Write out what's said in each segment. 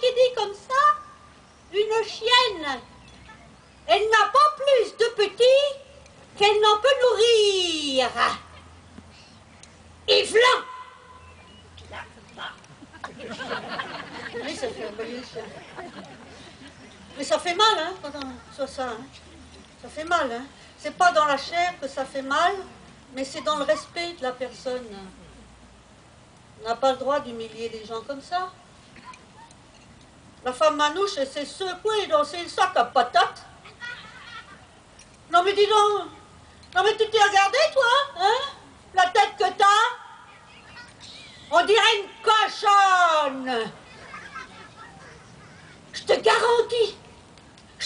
Qui dit comme ça, une chienne, elle n'a pas plus de petits qu'elle n'en peut nourrir. Et v'là. Oui, ça fait envoyer le chien. Mais ça fait mal, hein, sur ça. Hein. Ça fait mal, hein. C'est pas dans la chair que ça fait mal, mais c'est dans le respect de la personne. On n'a pas le droit d'humilier les gens comme ça. La femme manouche, elle s'est secouée dans ses sacs à patates. Non mais dis donc, non mais tu t'es regardé toi, hein? La tête que t'as, on dirait une cochonne. Je te garantis que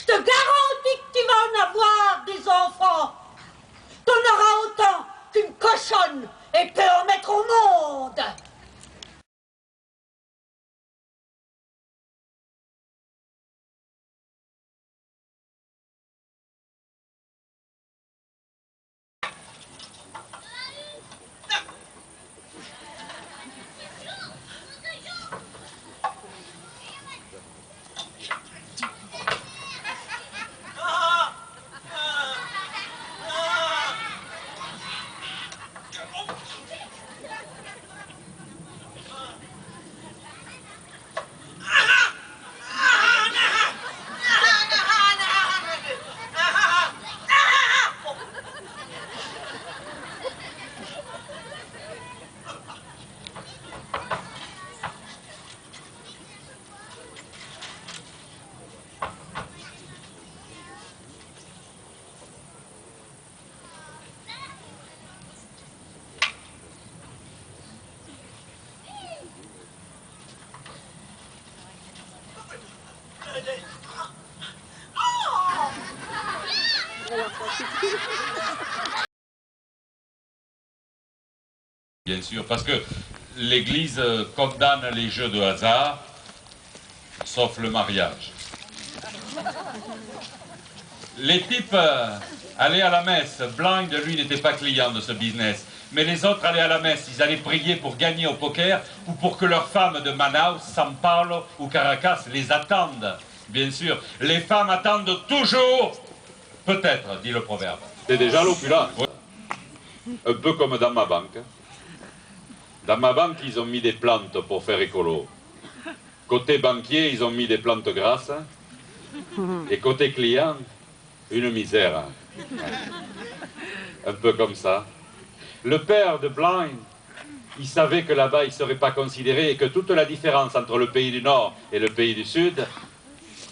tu vas en avoir des enfants. T'en auras autant qu'une cochonne et peut en mettre au monde. Bien sûr, parce que l'Église condamne les jeux de hasard, sauf le mariage. Les types allaient à la messe. Blind, lui, n'était pas client de ce business. Mais les autres allaient à la messe. Ils allaient prier pour gagner au poker ou pour que leurs femmes de Manaus, São Paulo ou Caracas les attendent. Bien sûr, les femmes attendent toujours. Peut-être, dit le proverbe. C'est déjà l'opulence. Un peu comme dans ma banque. Dans ma banque, ils ont mis des plantes pour faire écolo. Côté banquier, ils ont mis des plantes grasses. Et côté client, une misère. Un peu comme ça. Le père de Blind, il savait que là-bas, il ne serait pas considéré et que toute la différence entre le pays du Nord et le pays du Sud,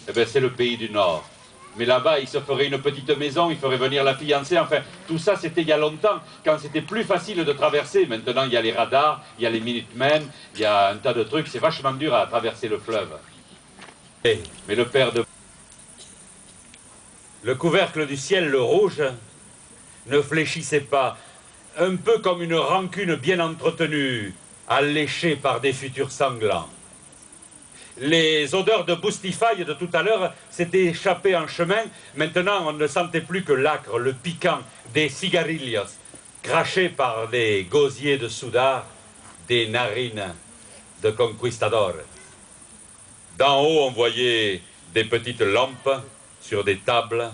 eh ben, c'est le pays du Nord. Mais là-bas, il se ferait une petite maison, il ferait venir la fiancée, enfin, tout ça, c'était il y a longtemps, quand c'était plus facile de traverser. Maintenant, il y a les radars, il y a les Minutemen, il y a un tas de trucs, c'est vachement dur à traverser le fleuve. Mais le père de... Le couvercle du ciel, le rouge, ne fléchissait pas, un peu comme une rancune bien entretenue, alléchée par des futurs sanglants. Les odeurs de boustifaille de tout à l'heure s'étaient échappées en chemin. Maintenant, on ne sentait plus que l'âcre, le piquant des cigarillos, crachés par des gosiers de soudard, des narines de conquistador. D'en haut, on voyait des petites lampes sur des tables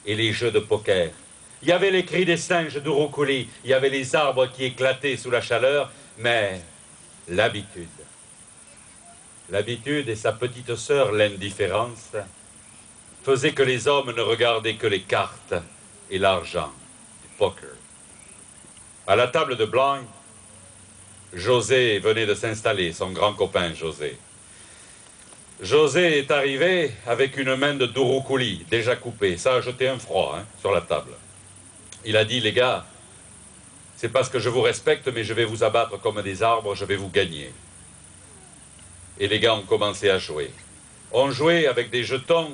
et les jeux de poker. Il y avait les cris des singes d'Uruculi, il y avait les arbres qui éclataient sous la chaleur, mais l'habitude. L'habitude et sa petite sœur, l'indifférence, faisaient que les hommes ne regardaient que les cartes et l'argent, du poker. À la table de Blanc, José venait de s'installer, son grand copain José. José est arrivé avec une main de douroukouli déjà coupée. Ça a jeté un froid sur la table. Il a dit, les gars, c'est parce que je vous respecte, mais je vais vous abattre comme des arbres, je vais vous gagner. Et les gars ont commencé à jouer. On jouait avec des jetons